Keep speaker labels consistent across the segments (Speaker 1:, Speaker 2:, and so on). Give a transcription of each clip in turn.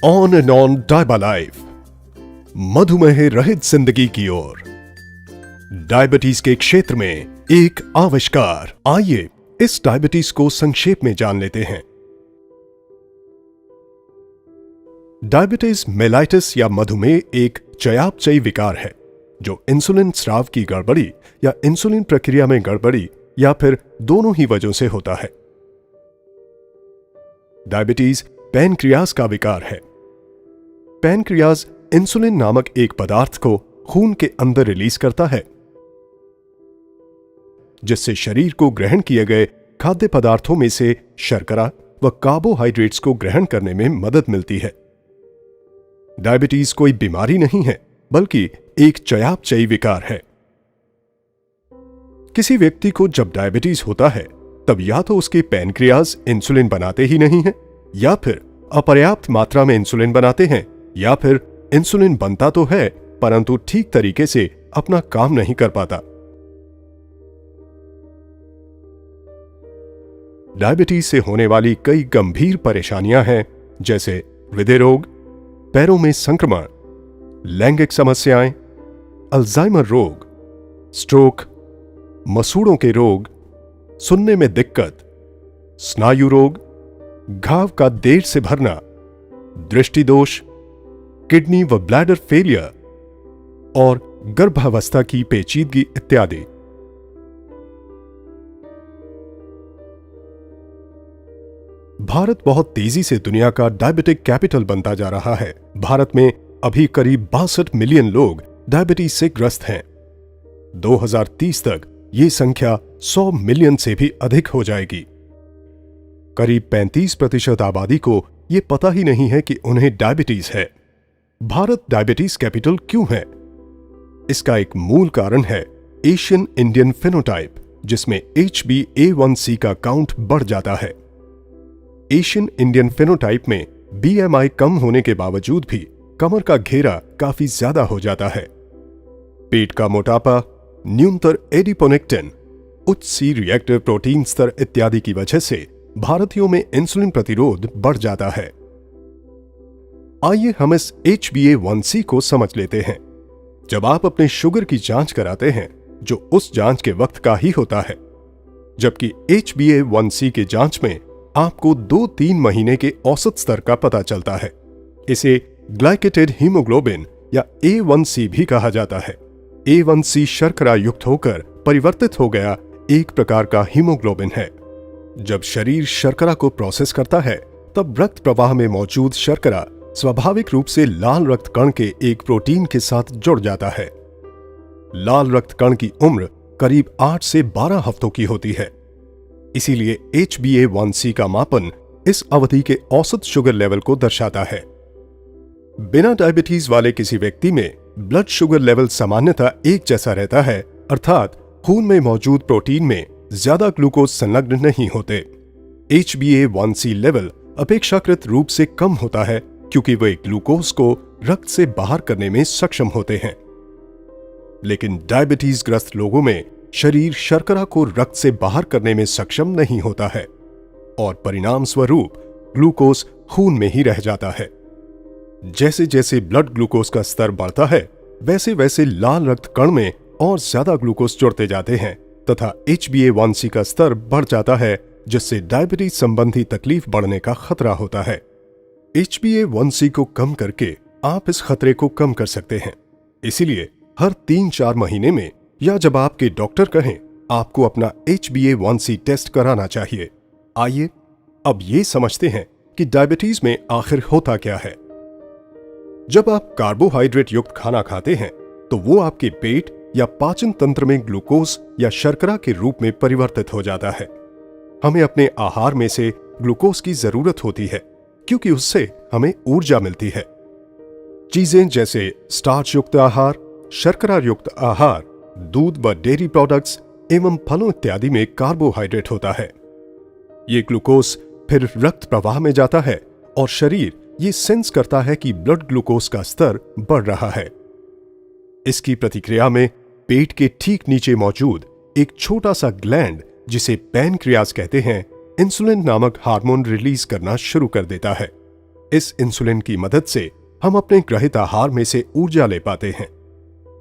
Speaker 1: On and on डायबा life, मधुमेह रहित जिंदगी की ओर। डायबिटीज के क्षेत्र में एक आविष्कार। आइए इस डायबिटीज को संक्षेप में जान लेते हैं। डायबिटीज मेलाइटिस या मधुमेह एक चयापचयी विकार है जो इंसुलिन स्राव की गड़बड़ी या इंसुलिन प्रक्रिया में गड़बड़ी या फिर दोनों ही वजहों से होता है। डायबिटीज पैनक्रियाज का विकार है। पैनक्रियाज इंसुलिन नामक एक पदार्थ को खून के अंदर रिलीज करता है, जिससे शरीर को ग्रहण किए गए खाद्य पदार्थों में से शर्करा व कार्बोहाइड्रेट्स को ग्रहण करने में मदद मिलती है। डायबिटीज कोई बीमारी नहीं है, बल्कि एक चयापचयी विकार है। किसी व्यक्ति को जब डायबिटीज होता है, तब या तो उसके पैनक्रियाज इंसुलिन बनाते ही नहीं हैं, या फिर अपर्याप्त मात्रा में इंसुलिन बनाते हैं, या फिर इंसुलिन बनता तो है परंतु ठीक तरीके से अपना काम नहीं कर पाता। डायबिटीज से होने वाली कई गंभीर परेशानियां हैं, जैसे हृदय रोग, पैरों में संक्रमण, लैंगिक समस्याएं, अल्जाइमर रोग, स्ट्रोक, मसूड़ों के रोग, सुनने में दिक्कत, स्नायु रोग, घाव का देर से भरना, दृष्टि दोष, किडनी व ब्लैडर फेलियर और गर्भावस्था की पेचीदगी इत्यादि। भारत बहुत तेजी से दुनिया का डायबिटिक कैपिटल बनता जा रहा है। भारत में अभी करीब 62 मिलियन लोग डायबिटीज से ग्रस्त हैं। 2030 तक ये संख्या 100 मिलियन से भी अधिक हो जाएगी। करीब 35% आबादी को ये पता ही नहीं है कि उन्हें डायबिटीज है। भारत डायबिटीज कैपिटल क्यों है? इसका एक मूल कारण है एशियन इंडियन फेनोटाइप, जिसमें HbA1c का काउंट बढ़ जाता है। एशियन इंडियन फेनोटाइप में BMI कम होने के बावजूद भी कमर का घेरा काफी ज्यादा हो जाता है। पेट का मोटापा, न्यूनतर एडिपोनेक्टिन, उच्च C रिएक्टिव प्रोटीन स्तर इत्यादि की वजह से भारतीयों में इंसुलिन प्रतिरोध बढ़ जाता है। आइए हम इस HbA1c को समझ लेते हैं। जब आप अपने शुगर की जांच कराते हैं, जो उस जांच के वक्त का ही होता है, जबकि HbA1c के जांच में आपको 2-3 महीने के औसत स्तर का पता चलता है। इसे ग्लाइकेटेड हीमोग्लोबिन या A1c भी कहा जाता है। A1c शर्करा युक्त होकर परिवर्तित हो गया एक प्रकार का हीमोग्लोबिन है। जब शरीर शर्करा को प्रोसेस करता है, तब रक्त प्रवाह में मौजूद शर्करा स्वाभाविक रूप से लाल रक्त कण के एक प्रोटीन के साथ जुड़ जाता है। लाल रक्त कण की उम्र करीब 8 से 12 हफ्तों की होती है। इसीलिए HbA1c का मापन इस अवधि के औसत शुगर लेवल को दर्शाता है। बिना डायबिटीज वाले किसी व्यक्ति में ब्लड शुगर लेवल सामान्यतः एक जैसा रहता है, अर्थात खून में मौजूद प्रोटीन में ज्यादा ग्लूकोज संलग्न नहीं होते। HbA1c लेवल अपेक्षाकृत रूप से कम होता है, क्योंकि वे ग्लूकोज को रक्त से बाहर करने में सक्षम होते हैं। लेकिन डायबिटीज ग्रस्त लोगों में शरीर शर्करा को रक्त से बाहर करने में सक्षम नहीं होता है और परिणाम स्वरूप ग्लूकोज खून में ही रह जाता है। जैसे जैसे ब्लड ग्लूकोज का स्तर बढ़ता है, वैसे वैसे लाल रक्त कण में और ज्यादा ग्लूकोज जुड़ते जाते हैं तथा HbA1c का स्तर बढ़ जाता है, जिससे डायबिटीज संबंधी तकलीफ बढ़ने का खतरा होता है। HbA1c को कम करके आप इस खतरे को कम कर सकते हैं। इसीलिए हर 3-4 महीने में या जब आपके डॉक्टर कहें, आपको अपना HbA1c टेस्ट कराना चाहिए। आइए अब ये समझते हैं कि डायबिटीज में आखिर होता क्या है। जब आप कार्बोहाइड्रेट युक्त खाना खाते हैं, तो वो आपके पेट या पाचन तंत्र में ग्लूकोज या शर्करा के रूप में परिवर्तित हो जाता है। हमें अपने आहार में से ग्लूकोज की जरूरत होती है, क्योंकि उससे हमें ऊर्जा मिलती है। चीजें जैसे स्टार्च युक्त आहार, शर्करा युक्त आहार, दूध व डेयरी प्रोडक्ट्स एवं फलों इत्यादि में कार्बोहाइड्रेट होता है। ये ग्लूकोज फिर रक्त प्रवाह में जाता है और शरीर ये सेंस करता है कि ब्लड ग्लूकोज का स्तर बढ़ रहा है। इसकी प्रतिक्रिया में पेट के ठीक नीचे मौजूद एक छोटा सा ग्लैंड, जिसे पैनक्रियाज कहते हैं, इंसुलिन नामक हार्मोन रिलीज करना शुरू कर देता है। इस इंसुलिन की मदद से हम अपने ग्रहित आहार में से ऊर्जा ले पाते हैं।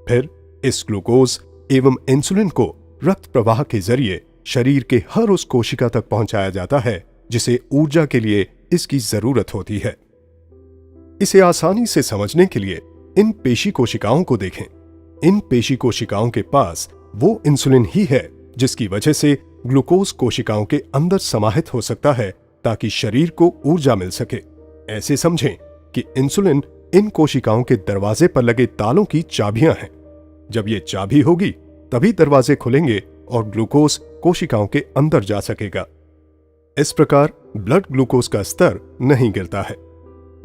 Speaker 1: फिर इस ग्लूकोज एवं इंसुलिन को रक्त प्रवाह के जरिए शरीर के हर उस कोशिका तक पहुंचाया जाता है जिसे ऊर्जा के लिए इसकी जरूरत होती है। इसे आसानी से समझने के लिए इन पेशी कोशिकाओं को देखें। इन पेशी कोशिकाओं के पास वो इंसुलिन ही है जिसकी वजह से ग्लूकोज कोशिकाओं के अंदर समाहित हो सकता है ताकि शरीर को ऊर्जा मिल सके। ऐसे समझें कि इंसुलिन इन कोशिकाओं के दरवाजे पर लगे तालों की चाबियां हैं। जब ये चाबी होगी तभी दरवाजे खुलेंगे और ग्लूकोज कोशिकाओं के अंदर जा सकेगा। इस प्रकार ब्लड ग्लूकोज का स्तर नहीं गिरता है,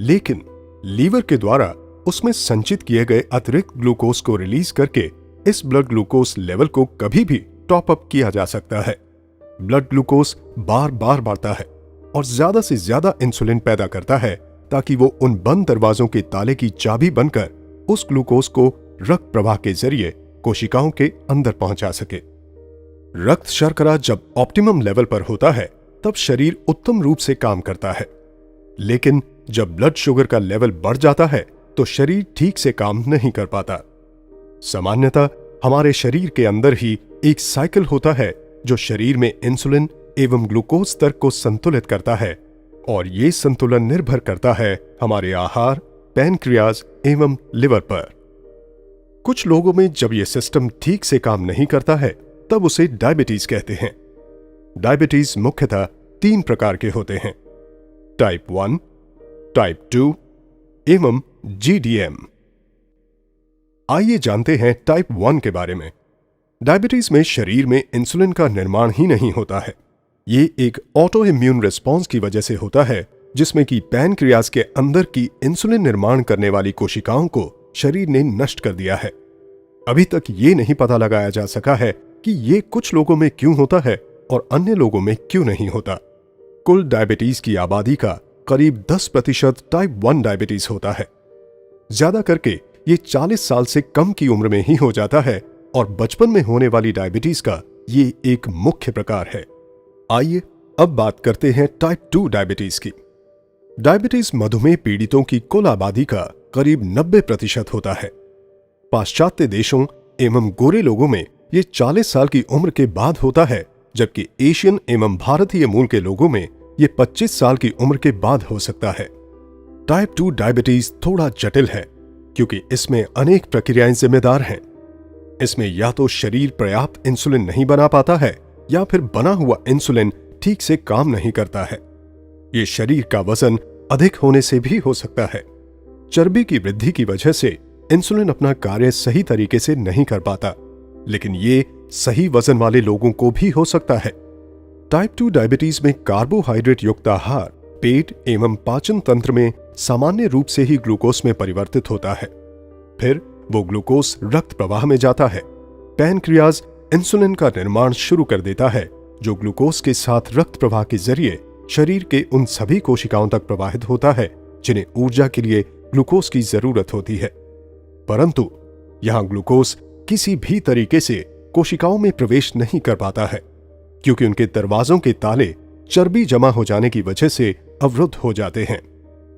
Speaker 1: लेकिन लीवर के द्वारा उसमें संचित किए गए अतिरिक्त ग्लूकोज को रिलीज करके इस ब्लड ग्लूकोज लेवल को कभी भी टॉप अप किया जा सकता है। ब्लड ग्लूकोज बार बार बढ़ता है और ज्यादा से ज्यादा इंसुलिन पैदा करता है ताकि वो उन बंद दरवाजों के ताले की चाबी बनकर उस ग्लूकोज को रक्त प्रवाह के जरिए कोशिकाओं के अंदर पहुंचा सके। रक्त शर्करा जब ऑप्टिमम लेवल पर होता है तब शरीर उत्तम रूप से काम करता है, लेकिन जब ब्लड शुगर का लेवल बढ़ जाता है तो शरीर ठीक से काम नहीं कर पाता। सामान्यतः हमारे शरीर के अंदर ही एक साइकिल होता है जो शरीर में इंसुलिन एवं ग्लूकोज स्तर को संतुलित करता है, और ये संतुलन निर्भर करता है हमारे आहार, पैनक्रियाज एवं लिवर पर। कुछ लोगों में जब यह सिस्टम ठीक से काम नहीं करता है तब उसे डायबिटीज कहते हैं। डायबिटीज मुख्यतः 3 प्रकार के होते हैं: टाइप 1, टाइप 2 एवं GDM। आइए जानते हैं टाइप 1 के बारे में। डायबिटीज में शरीर में इंसुलिन का निर्माण ही नहीं होता है। ये एक ऑटो इम्यून रिस्पॉन्स की वजह से होता है जिसमें कि पैनक्रियाज के अंदर की इंसुलिन निर्माण करने वाली कोशिकाओं को शरीर ने नष्ट कर दिया है। अभी तक ये नहीं पता लगाया जा सका है कि ये कुछ लोगों में क्यों होता है और अन्य लोगों में क्यों नहीं होता। कुल डायबिटीज की आबादी का करीब 10% टाइप 1 डायबिटीज होता है। ज्यादा करके ये 40 साल से कम की उम्र में ही हो जाता है और बचपन में होने वाली डायबिटीज का ये एक मुख्य प्रकार है। आइए अब बात करते हैं टाइप 2 डायबिटीज की। डायबिटीज मधुमेह पीड़ितों की कुल आबादी का करीब 90% होता है। पाश्चात्य देशों एवं गोरे लोगों में ये 40 साल की उम्र के बाद होता है, जबकि एशियन एवं भारतीय मूल के लोगों में ये 25 साल की उम्र के बाद हो सकता है। टाइप 2 डायबिटीज थोड़ा जटिल है क्योंकि इसमें अनेक प्रक्रियाएं जिम्मेदार हैं। इसमें या तो शरीर पर्याप्त इंसुलिन नहीं बना पाता है या फिर बना हुआ इंसुलिन ठीक से काम नहीं करता है। ये शरीर का वजन अधिक होने से भी हो सकता है। चर्बी की वृद्धि की वजह से इंसुलिन अपना कार्य सही तरीके से नहीं कर पाता, लेकिन ये सही वजन वाले लोगों को भी हो सकता है। टाइप 2 डायबिटीज में कार्बोहाइड्रेट युक्त आहार पेट एवं पाचन तंत्र में सामान्य रूप से ही ग्लूकोज में परिवर्तित होता है। फिर वो ग्लूकोज रक्त प्रवाह में जाता है। पैनक्रियाज इंसुलिन का निर्माण शुरू कर देता है जो ग्लूकोज के साथ रक्त प्रवाह के जरिए शरीर के उन सभी कोशिकाओं तक प्रवाहित होता है जिन्हें ऊर्जा के लिए ग्लूकोज की जरूरत होती है। परंतु यहां ग्लूकोज किसी भी तरीके से कोशिकाओं में प्रवेश नहीं कर पाता है क्योंकि उनके दरवाजों के ताले चर्बी जमा हो जाने की वजह से अवरुद्ध हो जाते हैं।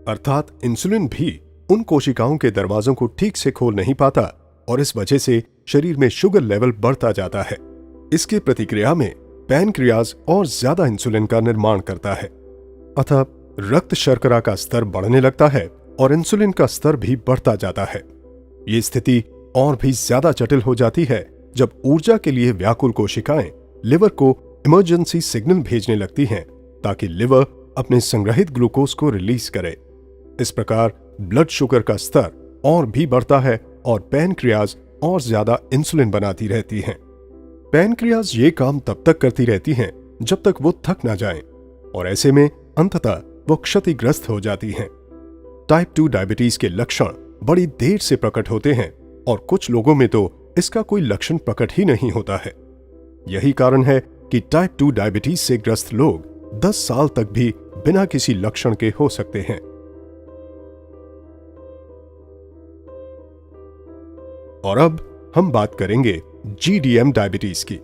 Speaker 1: अर्थात इंसुलिन भी उन कोशिकाओं के दरवाजों को ठीक से खोल नहीं पाता और इस वजह से शरीर में शुगर लेवल बढ़ता जाता है। इसके प्रतिक्रिया में पैनक्रियाज और ज्यादा इंसुलिन का निर्माण करता है, अतः रक्त शर्करा का स्तर बढ़ने लगता है और इंसुलिन का स्तर भी बढ़ता जाता है। ये स्थिति और भी ज्यादा जटिल हो जाती है जब ऊर्जा के लिए व्याकुल कोशिकाएं लिवर को इमरजेंसी सिग्नल भेजने लगती हैं ताकि लिवर अपने संग्रहित ग्लूकोज को रिलीज करे। इस प्रकार ब्लड शुगर का स्तर और भी बढ़ता है और पैनक्रियाज और ज्यादा इंसुलिन बनाती रहती हैं। पैनक्रियाज ये काम तब तक करती रहती हैं जब तक वो थक ना जाएं, और ऐसे में अंततः वो क्षतिग्रस्त हो जाती हैं। टाइप 2 डायबिटीज के लक्षण बड़ी देर से प्रकट होते हैं और कुछ लोगों में तो इसका कोई लक्षण प्रकट ही नहीं होता है। यही कारण है कि टाइप 2 डायबिटीज से ग्रस्त लोग 10 साल तक भी बिना किसी लक्षण के हो सकते हैं। और अब हम बात करेंगे GDM डायबिटीज की।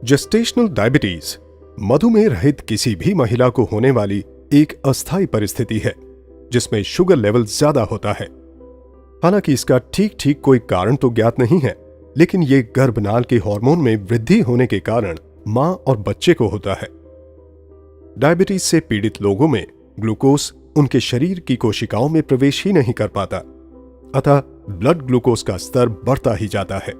Speaker 1: जेस्टेशनल डायबिटीज मधुमेह रहित किसी भी महिला को होने वाली एक अस्थायी परिस्थिति है। जिसमें शुगर लेवल ज्यादा होता है। हालांकि इसका ठीक ठीक कोई कारण तो ज्ञात नहीं है, लेकिन ये गर्भनाल के हार्मोन में वृद्धि होने के कारण मां और बच्चे को होता है। डायबिटीज से पीड़ित लोगों में ग्लूकोज उनके शरीर की कोशिकाओं में प्रवेश ही नहीं कर पाता, अतः ब्लड ग्लूकोज का स्तर बढ़ता ही जाता है।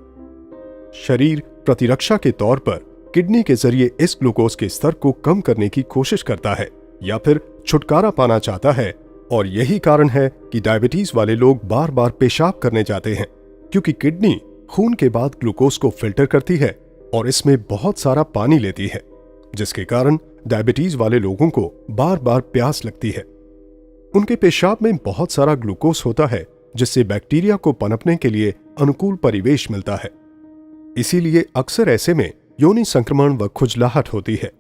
Speaker 1: शरीर प्रतिरक्षा के तौर पर किडनी के जरिए इस ग्लूकोज के स्तर को कम करने की कोशिश करता है या फिर छुटकारा पाना चाहता है, और यही कारण है कि डायबिटीज वाले लोग बार बार पेशाब करने जाते हैं, क्योंकि किडनी खून के बाद ग्लूकोज को फिल्टर करती है और इसमें बहुत सारा पानी लेती है, जिसके कारण डायबिटीज वाले लोगों को बार बार प्यास लगती है। उनके पेशाब में बहुत सारा ग्लूकोज होता है, जिससे बैक्टीरिया को पनपने के लिए अनुकूल परिवेश मिलता है। इसीलिए अक्सर ऐसे में योनि संक्रमण व खुजलाहट होती है।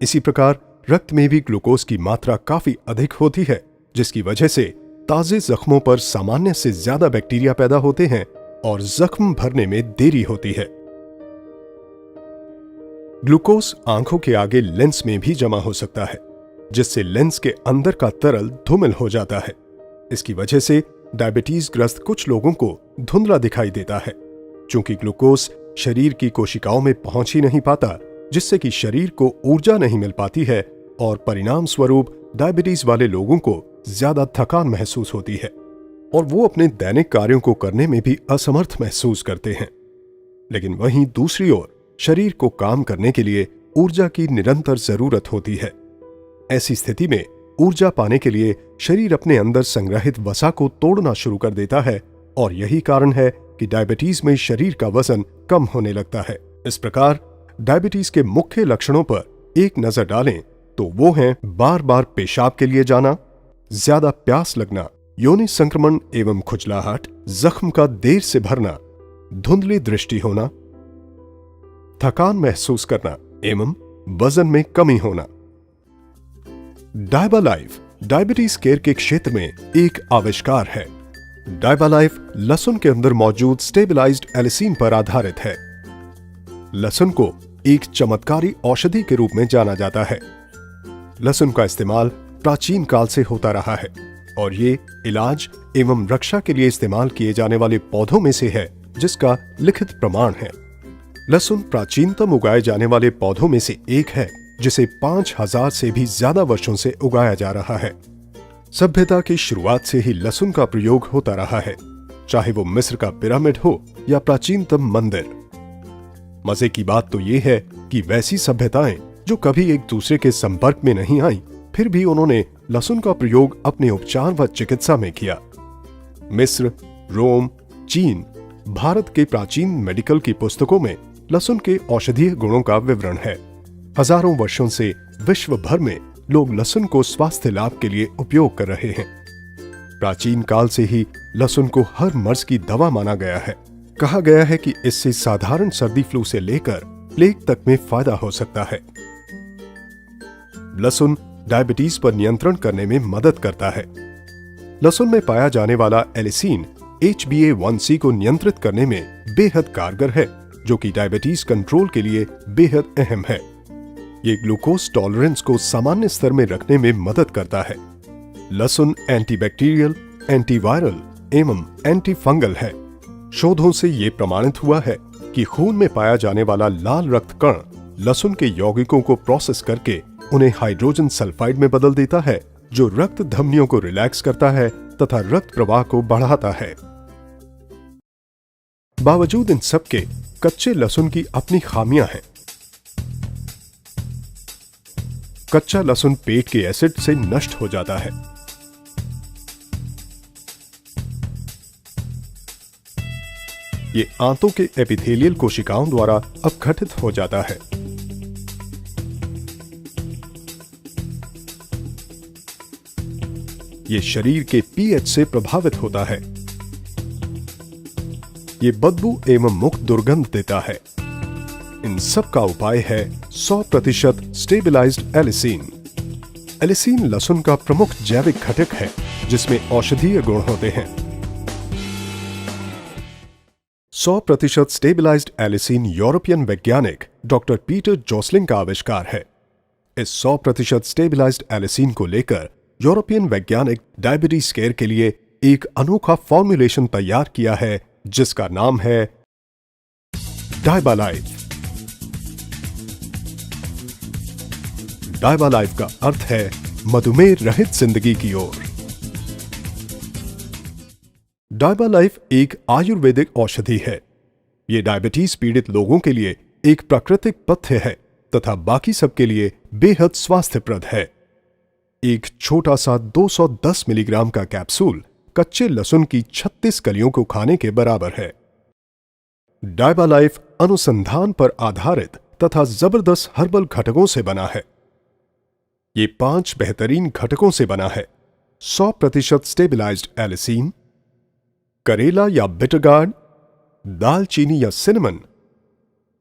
Speaker 1: इसी प्रकार रक्त में भी ग्लूकोज की मात्रा काफी अधिक होती है, जिसकी वजह से ताजे जख्मों पर सामान्य से ज्यादा बैक्टीरिया पैदा होते हैं और जख्म भरने में देरी होती है। ग्लूकोज आंखों के आगे लेंस में भी जमा हो सकता है, जिससे लेंस के अंदर का तरल धूमिल हो जाता है। इसकी वजह से डायबिटीज ग्रस्त कुछ लोगों को धुंधला दिखाई देता है, क्योंकि ग्लूकोज शरीर की कोशिकाओं में पहुंच ही नहीं पाता, जिससे कि शरीर को ऊर्जा नहीं मिल पाती है और परिणाम स्वरूप डायबिटीज वाले लोगों को ज्यादा थकान महसूस होती है और वो अपने दैनिक कार्यों को करने में भी असमर्थ महसूस करते हैं। लेकिन वहीं दूसरी ओर शरीर को काम करने के लिए ऊर्जा की निरंतर जरूरत होती है। ऐसी स्थिति में ऊर्जा पाने के लिए शरीर अपने अंदर संग्रहित वसा को तोड़ना शुरू कर देता है, और यही कारण है कि डायबिटीज में शरीर का वजन कम होने लगता है। इस प्रकार डायबिटीज के मुख्य लक्षणों पर एक नजर डालें तो वो हैं बार बार पेशाब के लिए जाना, ज्यादा प्यास लगना, योनि संक्रमण एवं खुजलाहट, जख्म का देर से भरना, धुंधली दृष्टि होना, थकान महसूस करना एवं वजन में कमी होना। डायबालाइफ डायबिटीज केयर के क्षेत्र में एक आविष्कार है। डायबालाइफ लहसुन के अंदर मौजूद स्टेबलाइज्ड एलिसिन पर आधारित है। लहसुन को एक चमत्कारी औषधि के रूप में जाना जाता है। लहसुन का इस्तेमाल प्राचीन काल से होता रहा है और ये इलाज एवं रक्षा के लिए इस्तेमाल किए जाने वाले पौधों में से है, जिसका लिखित प्रमाण है। लहसुन प्राचीनतम उगाए जाने वाले पौधों में से एक है, जिसे 5000 से भी ज्यादा वर्षों से उगाया जा रहा है। सभ्यता की शुरुआत से ही लहसुन का प्रयोग होता रहा है, चाहे वो मिस्र का पिरामिड हो या प्राचीनतम मंदिर। मजे की बात तो ये है कि वैसी सभ्यताएं जो कभी एक दूसरे के संपर्क में नहीं आई, फिर भी उन्होंने लहसुन का प्रयोग अपने उपचार व चिकित्सा में किया। मिस्र, रोम, चीन, भारत के प्राचीन मेडिकल की पुस्तकों में लहसुन के औषधीय गुणों का विवरण है। हजारों वर्षों से विश्व भर में लोग लहसुन को स्वास्थ्य लाभ के लिए उपयोग कर रहे हैं। प्राचीन काल से ही लहसुन को हर मर्ज की दवा माना गया है। कहा गया है कि इससे साधारण सर्दी फ्लू से लेकर प्लेग तक में फायदा हो सकता है। लहसुन डायबिटीज पर नियंत्रण करने में मदद करता है। लहसुन में पाया जाने वाला एलिसिन HbA1c को नियंत्रित करने में बेहद कारगर है, जो कि डायबिटीज कंट्रोल के लिए बेहद अहम है। ये ग्लूकोज टॉलरेंस को सामान्य स्तर में रखने में मदद करता है। लहसुन एंटीबैक्टीरियल, एंटीवायरल एवं एंटी फंगल है। शोधों से ये प्रमाणित हुआ है कि खून में पाया जाने वाला लाल रक्त कण लहसुन के यौगिकों को प्रोसेस करके उन्हें हाइड्रोजन सल्फाइड में बदल देता है, जो रक्त धमनियों को रिलैक्स करता है तथा रक्त प्रवाह को बढ़ाता है। बावजूद इन सब के कच्चे लहसुन की अपनी खामियां हैं। कच्चा लहसुन पेट के एसिड से नष्ट हो जाता है। ये आंतों के एपिथेलियल कोशिकाओं द्वारा अपघटित हो जाता है। ये शरीर के पीएच से प्रभावित होता है। ये बदबू एवं मुख दुर्गंध देता है। इन सब का उपाय है 100% स्टेबलाइज्ड एलिसिन। एलिसिन लहसुन का प्रमुख जैविक घटक है, जिसमें औषधीय गुण होते हैं। 100% स्टेबलाइज्ड एलिसिन यूरोपियन वैज्ञानिक डॉक्टर पीटर जोसलिंग का आविष्कार है। इस 100% स्टेबलाइज्ड एलिसिन को लेकर यूरोपियन वैज्ञानिक डायबिटीज केयर के लिए एक अनोखा फॉर्मुलेशन तैयार किया है जिसका नाम है डायबालाइफ। डायबालाइफ का अर्थ है मधुमेह रहित जिंदगी की ओर। डायबालाइफ एक आयुर्वेदिक औषधि है। यह डायबिटीज पीड़ित लोगों के लिए एक प्राकृतिक पथ्य है तथा बाकी सबके लिए बेहद स्वास्थ्यप्रद है। एक छोटा सा 210 मिलीग्राम का कैप्सूल कच्चे लहसुन की 36 कलियों को खाने के बराबर है। डायबालाइफ अनुसंधान पर आधारित तथा जबरदस्त हर्बल घटकों से बना है। ये 5 बेहतरीन घटकों से बना है। 100% स्टेबलाइज्ड एलिसिन, करेला या बिटरगार्ड, दालचीनी या सिनेमन,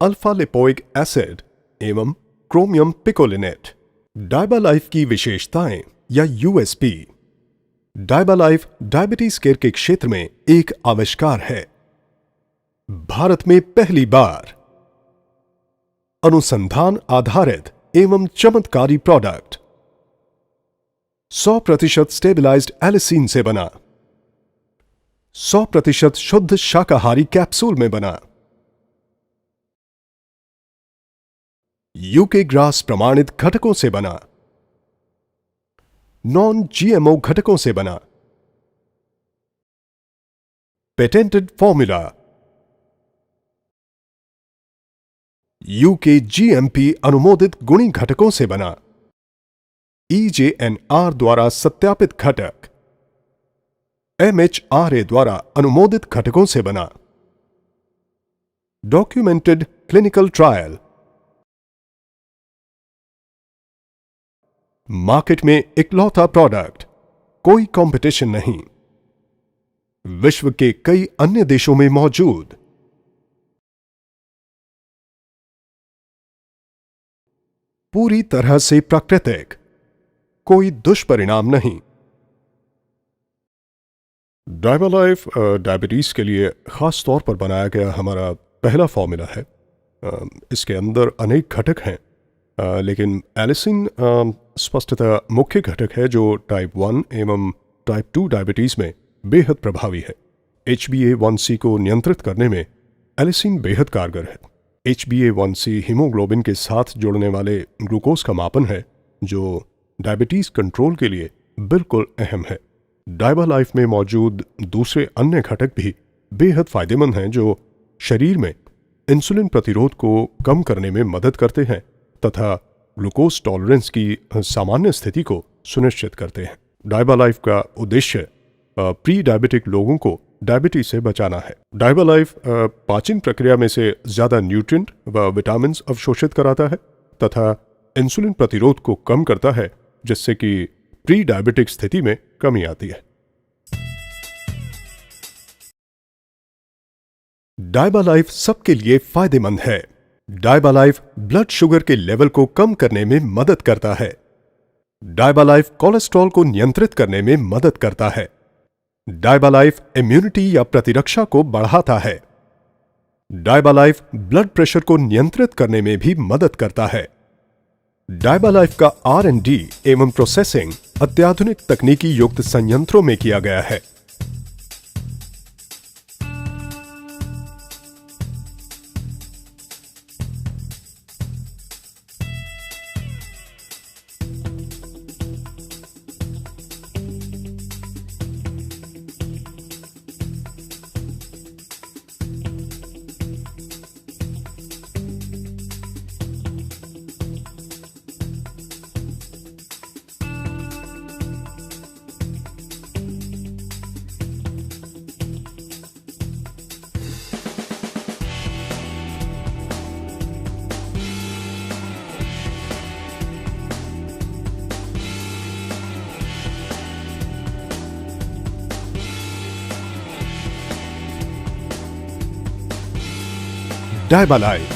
Speaker 1: अल्फा लिपोइक एसिड एवं क्रोमियम पिकोलिनेट। डायबालाइफ की विशेषताएं या यूएसपी। डायबालाइफ डायबिटीज केयर के क्षेत्र में एक आविष्कार है। भारत में पहली बार अनुसंधान आधारित एवं चमत्कारी प्रोडक्ट 100% स्टेबलाइज्ड एलिसिन से बना, 100% शुद्ध शाकाहारी कैप्सूल में बना, यूके ग्रास प्रमाणित घटकों से बना, नॉन जीएमओ घटकों से बना, पेटेंटेड फॉर्मूला, यूके जीएमपी अनुमोदित गुणी घटकों से बना, EJNR द्वारा सत्यापित घटक, MHRA द्वारा अनुमोदित घटकों से बना, डॉक्यूमेंटेड क्लिनिकल ट्रायल। मार्केट में इकलौता प्रोडक्ट, कोई कंपटीशन नहीं। विश्व के कई अन्य देशों में मौजूद। पूरी तरह से प्राकृतिक, कोई दुष्परिणाम नहीं। डायबालाइफ डायबिटीज के लिए खास तौर पर बनाया गया हमारा पहला फॉर्मूला है। इसके अंदर अनेक घटक हैं, लेकिन एलिसिन स्पष्टतः मुख्य घटक है जो टाइप 1 एवं टाइप 2 डायबिटीज में बेहद प्रभावी है। HbA1c को नियंत्रित करने में एलिसिन बेहद कारगर है। HbA1c हीमोग्लोबिन के साथ जोड़ने वाले ग्लूकोज का मापन है जो डायबिटीज कंट्रोल के लिए बिल्कुल अहम है। डायबालाइफ में मौजूद दूसरे अन्य घटक भी बेहद फायदेमंद हैं जो शरीर में इंसुलिन प्रतिरोध को कम करने में मदद करते हैं तथा ग्लूकोज टॉलरेंस की सामान्य स्थिति को सुनिश्चित करते हैं। डायबालाइफ का उद्देश्य प्री डायबिटिक लोगों को डायबिटीज से बचाना है। डायबालाइफ पाचन प्रक्रिया में से ज्यादा न्यूट्रिएंट व विटामिन अवशोषित कराता है तथा इंसुलिन प्रतिरोध को कम करता है जिससे कि प्री डायबिटिक स्थिति में कमी आती है। डायबालाइफ सबके लिए फायदेमंद है। डायबालाइफ ब्लड शुगर के लेवल को कम करने में मदद करता है। डायबालाइफ कोलेस्ट्रॉल को नियंत्रित करने में मदद करता है। डायबालाइफ इम्यूनिटी या प्रतिरक्षा को बढ़ाता है। डायबालाइफ ब्लड प्रेशर को नियंत्रित करने में भी मदद करता है। डायबालाइफ का R&D एवं प्रोसेसिंग अत्याधुनिक तकनीकी युक्त संयंत्रों में किया गया है। डायबालाइफ,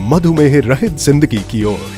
Speaker 1: मधुमेह रहित जिंदगी की ओर।